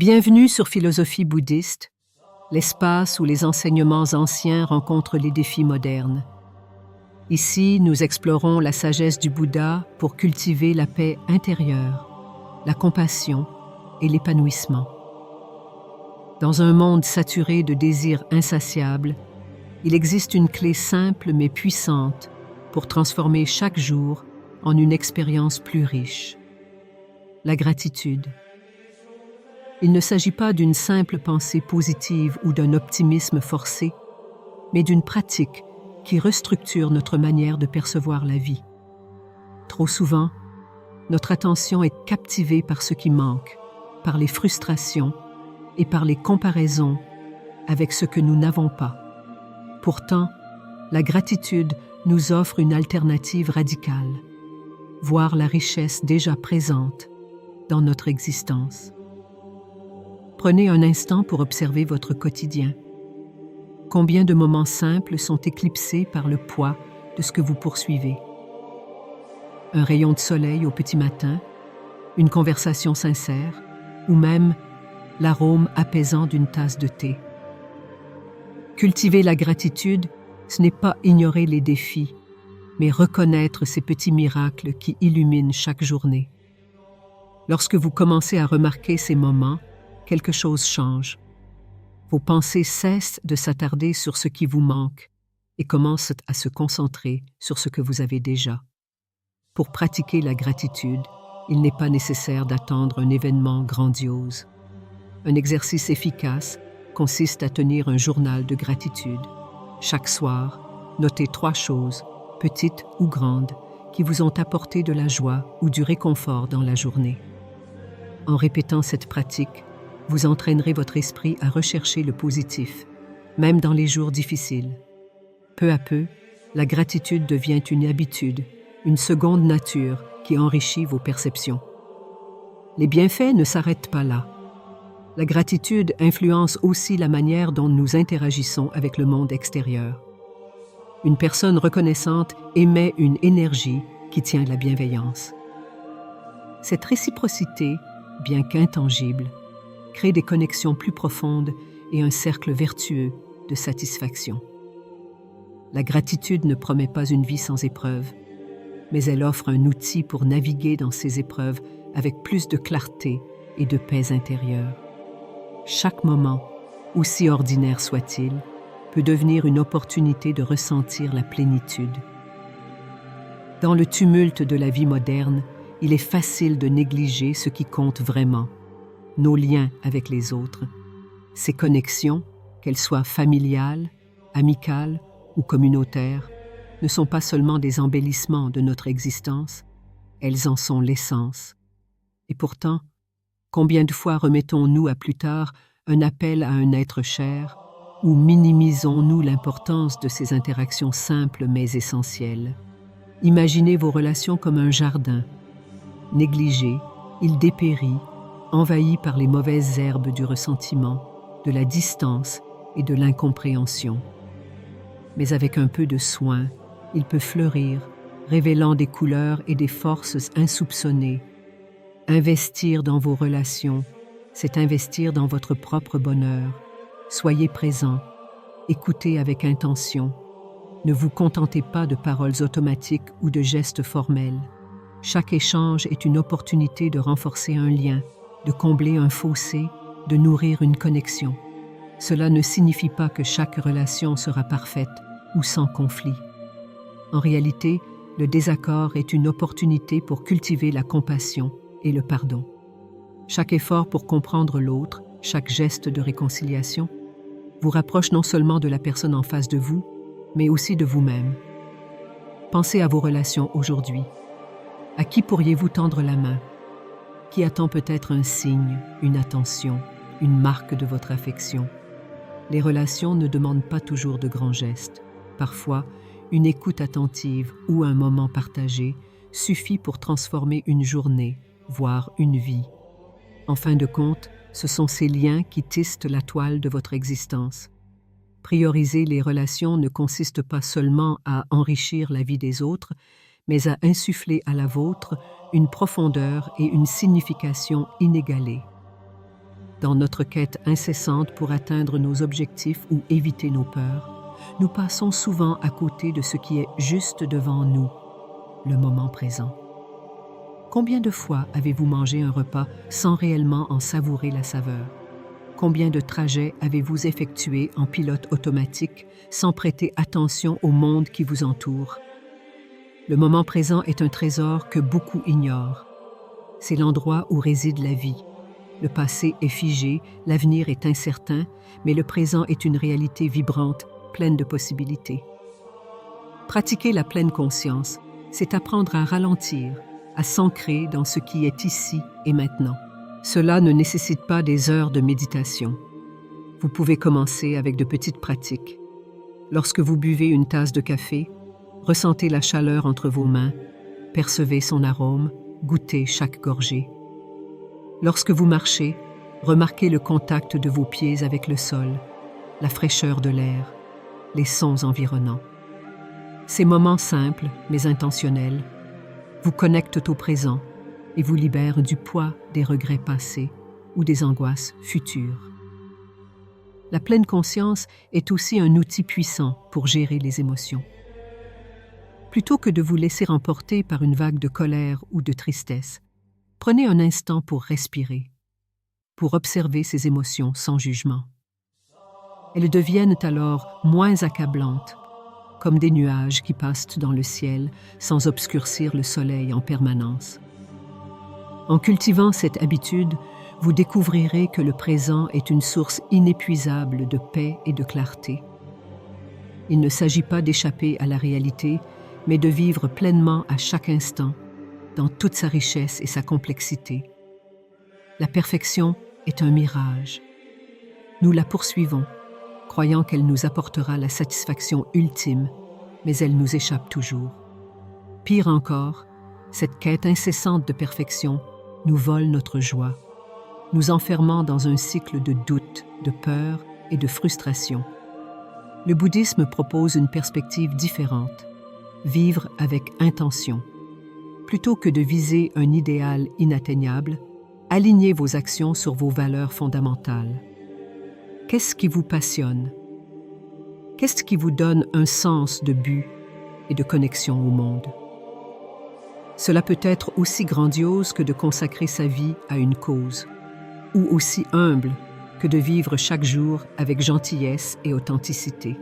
Bienvenue sur Philosophie bouddhiste, l'espace où les enseignements anciens rencontrent les défis modernes. Ici, nous explorons la sagesse du Bouddha pour cultiver la paix intérieure, la compassion et l'épanouissement. Dans un monde saturé de désirs insatiables, il existe une clé simple mais puissante pour transformer chaque jour en une expérience plus riche. La gratitude. Il ne s'agit pas d'une simple pensée positive ou d'un optimisme forcé, mais d'une pratique qui restructure notre manière de percevoir la vie. Trop souvent, notre attention est captivée par ce qui manque, par les frustrations et par les comparaisons avec ce que nous n'avons pas. Pourtant, la gratitude nous offre une alternative radicale, voir la richesse déjà présente dans notre existence. Prenez un instant pour observer votre quotidien. Combien de moments simples sont éclipsés par le poids de ce que vous poursuivez? Un rayon de soleil au petit matin, une conversation sincère, ou même l'arôme apaisant d'une tasse de thé. Cultiver la gratitude, ce n'est pas ignorer les défis, mais reconnaître ces petits miracles qui illuminent chaque journée. Lorsque vous commencez à remarquer ces moments, quelque chose change. Vos pensées cessent de s'attarder sur ce qui vous manque et commencent à se concentrer sur ce que vous avez déjà. Pour pratiquer la gratitude, il n'est pas nécessaire d'attendre un événement grandiose. Un exercice efficace consiste à tenir un journal de gratitude. Chaque soir, notez 3 choses, petites ou grandes, qui vous ont apporté de la joie ou du réconfort dans la journée. En répétant cette pratique, vous entraînerez votre esprit à rechercher le positif, même dans les jours difficiles. Peu à peu, la gratitude devient une habitude, une seconde nature qui enrichit vos perceptions. Les bienfaits ne s'arrêtent pas là. La gratitude influence aussi la manière dont nous interagissons avec le monde extérieur. Une personne reconnaissante émet une énergie qui tient de la bienveillance. Cette réciprocité, bien qu'intangible, crée des connexions plus profondes et un cercle vertueux de satisfaction. La gratitude ne promet pas une vie sans épreuves, mais elle offre un outil pour naviguer dans ces épreuves avec plus de clarté et de paix intérieure. Chaque moment, aussi ordinaire soit-il, peut devenir une opportunité de ressentir la plénitude. Dans le tumulte de la vie moderne, il est facile de négliger ce qui compte vraiment, nos liens avec les autres. Ces connexions, qu'elles soient familiales, amicales ou communautaires, ne sont pas seulement des embellissements de notre existence, elles en sont l'essence. Et pourtant, combien de fois remettons-nous à plus tard un appel à un être cher, ou minimisons-nous l'importance de ces interactions simples mais essentielles? Imaginez vos relations comme un jardin. Négligé, il dépérit, envahi par les mauvaises herbes du ressentiment, de la distance et de l'incompréhension. Mais avec un peu de soin, il peut fleurir, révélant des couleurs et des forces insoupçonnées. Investir dans vos relations, c'est investir dans votre propre bonheur. Soyez présent, écoutez avec intention. Ne vous contentez pas de paroles automatiques ou de gestes formels. Chaque échange est une opportunité de renforcer un lien, de combler un fossé, de nourrir une connexion. Cela ne signifie pas que chaque relation sera parfaite ou sans conflit. En réalité, le désaccord est une opportunité pour cultiver la compassion et le pardon. Chaque effort pour comprendre l'autre, chaque geste de réconciliation, vous rapproche non seulement de la personne en face de vous, mais aussi de vous-même. Pensez à vos relations aujourd'hui. À qui pourriez-vous tendre la main? Qui attend peut-être un signe, une attention, une marque de votre affection? Les relations ne demandent pas toujours de grands gestes. Parfois, une écoute attentive ou un moment partagé suffit pour transformer une journée, voire une vie. En fin de compte, ce sont ces liens qui tissent la toile de votre existence. Prioriser les relations ne consiste pas seulement à enrichir la vie des autres, mais à insuffler à la vôtre une profondeur et une signification inégalées. Dans notre quête incessante pour atteindre nos objectifs ou éviter nos peurs, nous passons souvent à côté de ce qui est juste devant nous, le moment présent. Combien de fois avez-vous mangé un repas sans réellement en savourer la saveur? Combien de trajets avez-vous effectués en pilote automatique sans prêter attention au monde qui vous entoure? Le moment présent est un trésor que beaucoup ignorent. C'est l'endroit où réside la vie. Le passé est figé, l'avenir est incertain, mais le présent est une réalité vibrante, pleine de possibilités. Pratiquer la pleine conscience, c'est apprendre à ralentir, à s'ancrer dans ce qui est ici et maintenant. Cela ne nécessite pas des heures de méditation. Vous pouvez commencer avec de petites pratiques. Lorsque vous buvez une tasse de café, ressentez la chaleur entre vos mains, percevez son arôme, goûtez chaque gorgée. Lorsque vous marchez, remarquez le contact de vos pieds avec le sol, la fraîcheur de l'air, les sons environnants. Ces moments simples, mais intentionnels, vous connectent au présent et vous libèrent du poids des regrets passés ou des angoisses futures. La pleine conscience est aussi un outil puissant pour gérer les émotions. Plutôt que de vous laisser emporter par une vague de colère ou de tristesse, prenez un instant pour respirer, pour observer ces émotions sans jugement. Elles deviennent alors moins accablantes, comme des nuages qui passent dans le ciel sans obscurcir le soleil en permanence. En cultivant cette habitude, vous découvrirez que le présent est une source inépuisable de paix et de clarté. Il ne s'agit pas d'échapper à la réalité, mais de vivre pleinement à chaque instant, dans toute sa richesse et sa complexité. La perfection est un mirage. Nous la poursuivons, croyant qu'elle nous apportera la satisfaction ultime, mais elle nous échappe toujours. Pire encore, cette quête incessante de perfection nous vole notre joie, nous enfermant dans un cycle de doute, de peur et de frustration. Le bouddhisme propose une perspective différente, vivre avec intention. Plutôt que de viser un idéal inatteignable, alignez vos actions sur vos valeurs fondamentales. Qu'est-ce qui vous passionne? Qu'est-ce qui vous donne un sens de but et de connexion au monde? Cela peut être aussi grandiose que de consacrer sa vie à une cause, ou aussi humble que de vivre chaque jour avec gentillesse et authenticité.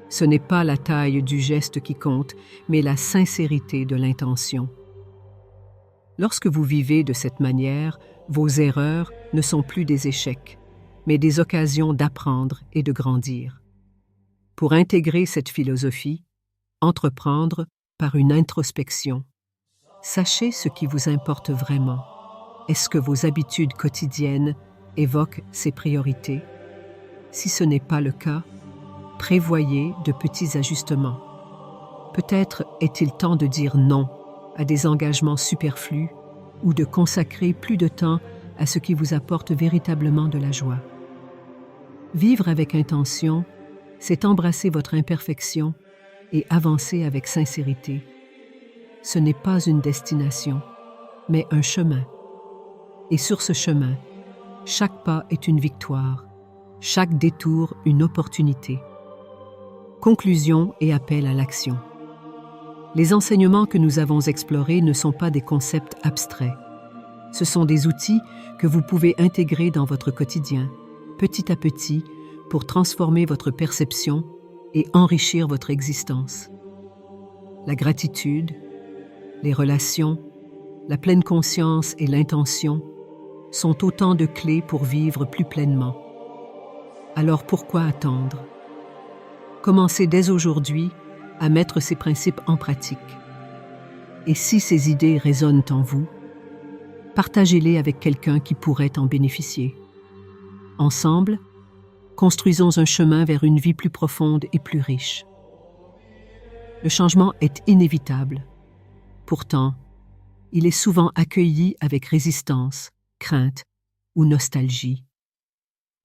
Ce n'est pas la taille du geste qui compte, mais la sincérité de l'intention. Lorsque vous vivez de cette manière, vos erreurs ne sont plus des échecs, mais des occasions d'apprendre et de grandir. Pour intégrer cette philosophie, entreprendre par une introspection. Sachez ce qui vous importe vraiment. Est-ce que vos habitudes quotidiennes évoquent ces priorités? Si ce n'est pas le cas, prévoyez de petits ajustements. Peut-être est-il temps de dire non à des engagements superflus ou de consacrer plus de temps à ce qui vous apporte véritablement de la joie. Vivre avec intention, c'est embrasser votre imperfection et avancer avec sincérité. Ce n'est pas une destination, mais un chemin. Et sur ce chemin, chaque pas est une victoire, chaque détour une opportunité. Conclusion et appel à l'action. Les enseignements que nous avons explorés ne sont pas des concepts abstraits. Ce sont des outils que vous pouvez intégrer dans votre quotidien, petit à petit, pour transformer votre perception et enrichir votre existence. La gratitude, les relations, la pleine conscience et l'intention sont autant de clés pour vivre plus pleinement. Alors pourquoi attendre? Commencez dès aujourd'hui à mettre ces principes en pratique. Et si ces idées résonnent en vous, partagez-les avec quelqu'un qui pourrait en bénéficier. Ensemble, construisons un chemin vers une vie plus profonde et plus riche. Le changement est inévitable. Pourtant, il est souvent accueilli avec résistance, crainte ou nostalgie.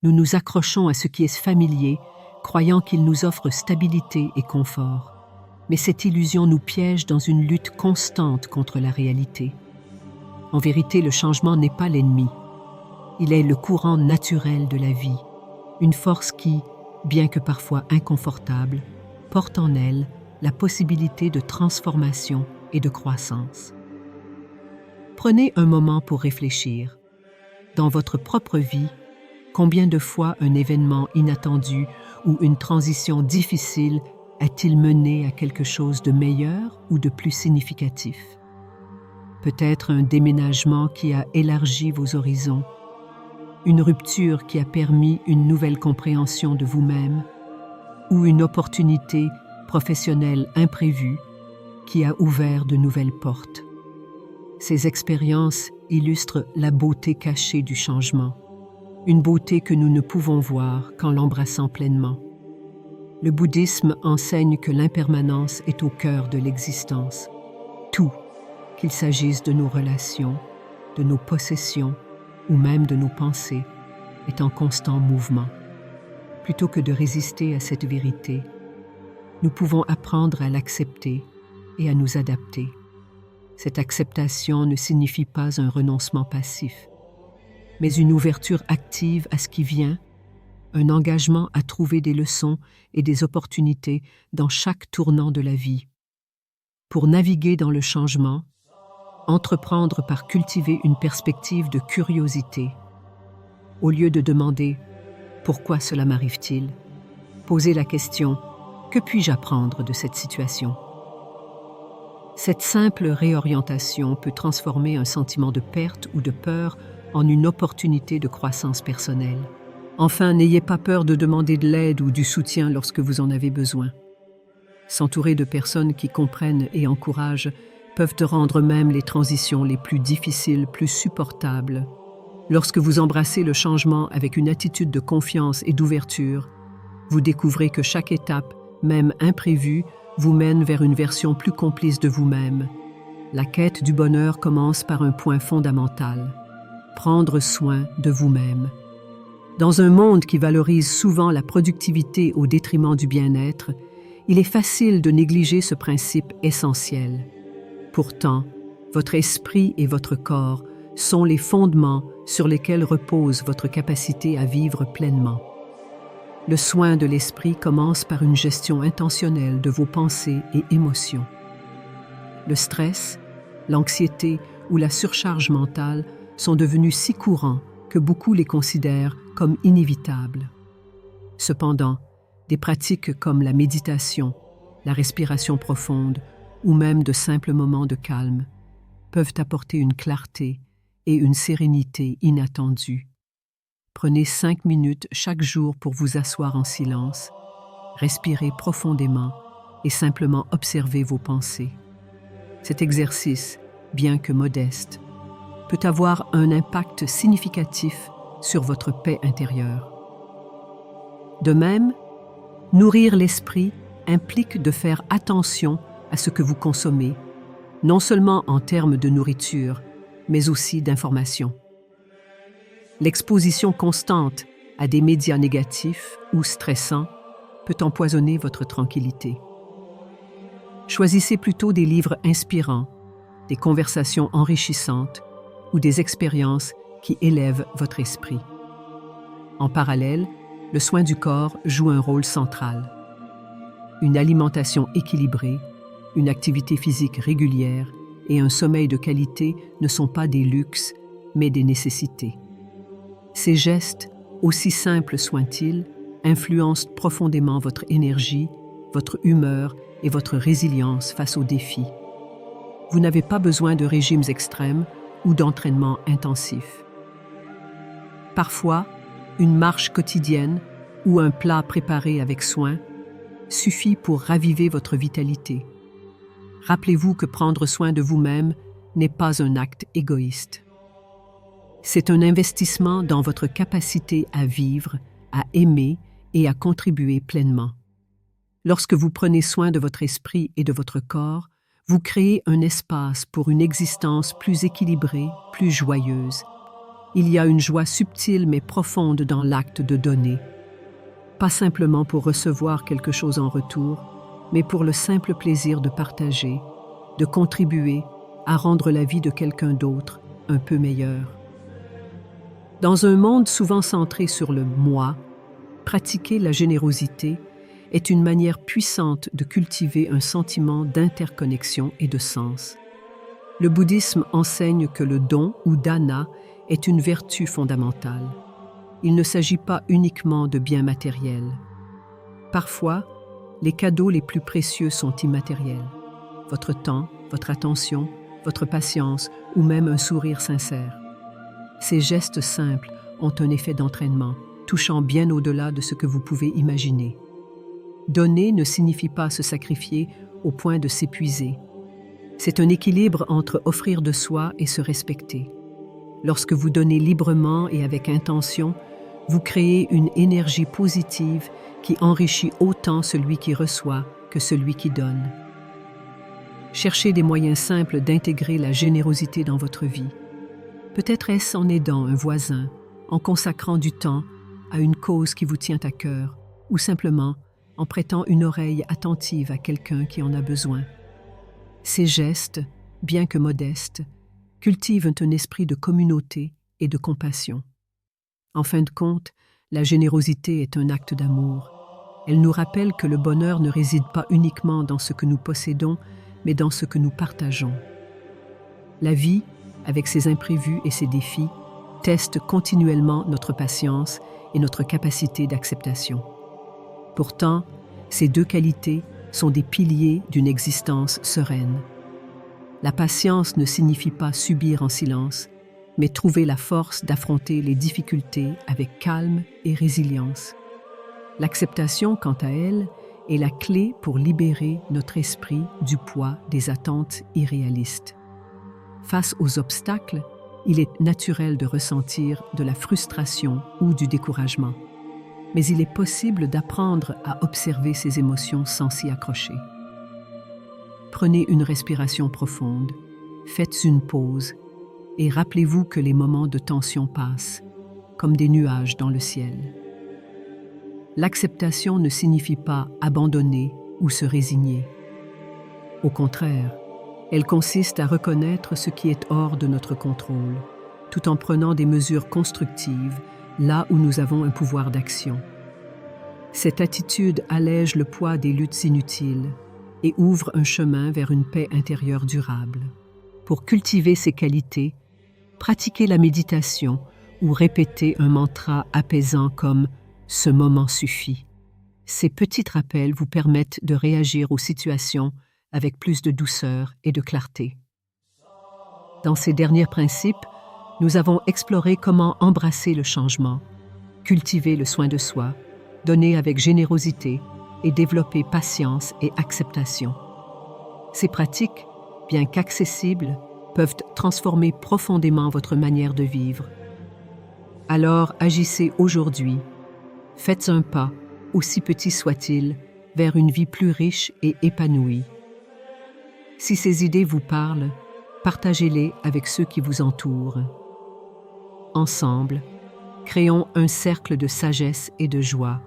Nous nous accrochons à ce qui est familier, croyant qu'il nous offre stabilité et confort. Mais cette illusion nous piège dans une lutte constante contre la réalité. En vérité, le changement n'est pas l'ennemi. Il est le courant naturel de la vie, une force qui, bien que parfois inconfortable, porte en elle la possibilité de transformation et de croissance. Prenez un moment pour réfléchir. Dans votre propre vie, combien de fois un événement inattendu ou une transition difficile a-t-il mené à quelque chose de meilleur ou de plus significatif? Peut-être un déménagement qui a élargi vos horizons, une rupture qui a permis une nouvelle compréhension de vous-même, ou une opportunité professionnelle imprévue qui a ouvert de nouvelles portes. Ces expériences illustrent la beauté cachée du changement, une beauté que nous ne pouvons voir qu'en l'embrassant pleinement. Le bouddhisme enseigne que l'impermanence est au cœur de l'existence. Tout, qu'il s'agisse de nos relations, de nos possessions ou même de nos pensées, est en constant mouvement. Plutôt que de résister à cette vérité, nous pouvons apprendre à l'accepter et à nous adapter. Cette acceptation ne signifie pas un renoncement passif, mais une ouverture active à ce qui vient, un engagement à trouver des leçons et des opportunités dans chaque tournant de la vie. Pour naviguer dans le changement, entreprendre par cultiver une perspective de curiosité. Au lieu de demander « Pourquoi cela m'arrive-t-il ?», posez la question « Que puis-je apprendre de cette situation ?» Cette simple réorientation peut transformer un sentiment de perte ou de peur en une opportunité de croissance personnelle. Enfin, n'ayez pas peur de demander de l'aide ou du soutien lorsque vous en avez besoin. S'entourer de personnes qui comprennent et encouragent peuvent rendre même les transitions les plus difficiles plus supportables. Lorsque vous embrassez le changement avec une attitude de confiance et d'ouverture, vous découvrez que chaque étape, même imprévue, vous mène vers une version plus complice de vous-même. La quête du bonheur commence par un point fondamental: prendre soin de vous-même. Dans un monde qui valorise souvent la productivité au détriment du bien-être, il est facile de négliger ce principe essentiel. Pourtant, votre esprit et votre corps sont les fondements sur lesquels repose votre capacité à vivre pleinement. Le soin de l'esprit commence par une gestion intentionnelle de vos pensées et émotions. Le stress, l'anxiété ou la surcharge mentale sont devenus si courants que beaucoup les considèrent comme inévitables. Cependant, des pratiques comme la méditation, la respiration profonde ou même de simples moments de calme peuvent apporter une clarté et une sérénité inattendues. Prenez 5 minutes chaque jour pour vous asseoir en silence, respirer profondément et simplement observer vos pensées. Cet exercice, bien que modeste, peut avoir un impact significatif sur votre paix intérieure. De même, nourrir l'esprit implique de faire attention à ce que vous consommez, non seulement en termes de nourriture, mais aussi d'information. L'exposition constante à des médias négatifs ou stressants peut empoisonner votre tranquillité. Choisissez plutôt des livres inspirants, des conversations enrichissantes ou des expériences qui élèvent votre esprit. En parallèle, le soin du corps joue un rôle central. Une alimentation équilibrée, une activité physique régulière et un sommeil de qualité ne sont pas des luxes, mais des nécessités. Ces gestes, aussi simples soient-ils, influencent profondément votre énergie, votre humeur et votre résilience face aux défis. Vous n'avez pas besoin de régimes extrêmes ou d'entraînement intensif. Parfois, une marche quotidienne ou un plat préparé avec soin suffit pour raviver votre vitalité. Rappelez-vous que prendre soin de vous-même n'est pas un acte égoïste. C'est un investissement dans votre capacité à vivre, à aimer et à contribuer pleinement. Lorsque vous prenez soin de votre esprit et de votre corps, vous créez un espace pour une existence plus équilibrée, plus joyeuse. Il y a une joie subtile mais profonde dans l'acte de donner. Pas simplement pour recevoir quelque chose en retour, mais pour le simple plaisir de partager, de contribuer à rendre la vie de quelqu'un d'autre un peu meilleure. Dans un monde souvent centré sur le moi, pratiquer la générosité est une manière puissante de cultiver un sentiment d'interconnexion et de sens. Le bouddhisme enseigne que le don ou dana est une vertu fondamentale. Il ne s'agit pas uniquement de biens matériels. Parfois, les cadeaux les plus précieux sont immatériels. Votre temps, votre attention, votre patience ou même un sourire sincère. Ces gestes simples ont un effet d'entraînement, touchant bien au-delà de ce que vous pouvez imaginer. Donner ne signifie pas se sacrifier au point de s'épuiser. C'est un équilibre entre offrir de soi et se respecter. Lorsque vous donnez librement et avec intention, vous créez une énergie positive qui enrichit autant celui qui reçoit que celui qui donne. Cherchez des moyens simples d'intégrer la générosité dans votre vie. Peut-être est-ce en aidant un voisin, en consacrant du temps à une cause qui vous tient à cœur, ou simplement en prêtant une oreille attentive à quelqu'un qui en a besoin. Ces gestes, bien que modestes, cultivent un esprit de communauté et de compassion. En fin de compte, la générosité est un acte d'amour. Elle nous rappelle que le bonheur ne réside pas uniquement dans ce que nous possédons, mais dans ce que nous partageons. La vie, avec ses imprévus et ses défis, teste continuellement notre patience et notre capacité d'acceptation. Pourtant, ces deux qualités sont des piliers d'une existence sereine. La patience ne signifie pas subir en silence, mais trouver la force d'affronter les difficultés avec calme et résilience. L'acceptation, quant à elle, est la clé pour libérer notre esprit du poids des attentes irréalistes. Face aux obstacles, il est naturel de ressentir de la frustration ou du découragement. Mais il est possible d'apprendre à observer ces émotions sans s'y accrocher. Prenez une respiration profonde, faites une pause et rappelez-vous que les moments de tension passent, comme des nuages dans le ciel. L'acceptation ne signifie pas abandonner ou se résigner. Au contraire, elle consiste à reconnaître ce qui est hors de notre contrôle, tout en prenant des mesures constructives là où nous avons un pouvoir d'action. Cette attitude allège le poids des luttes inutiles et ouvre un chemin vers une paix intérieure durable. Pour cultiver ces qualités, pratiquez la méditation ou répétez un mantra apaisant comme « ce moment suffit ». Ces petits rappels vous permettent de réagir aux situations avec plus de douceur et de clarté. Dans ces derniers principes, nous avons exploré comment embrasser le changement, cultiver le soin de soi, donner avec générosité et développer patience et acceptation. Ces pratiques, bien qu'accessibles, peuvent transformer profondément votre manière de vivre. Alors agissez aujourd'hui, faites un pas, aussi petit soit-il, vers une vie plus riche et épanouie. Si ces idées vous parlent, partagez-les avec ceux qui vous entourent. Ensemble, créons un cercle de sagesse et de joie.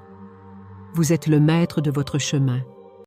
Vous êtes le maître de votre chemin.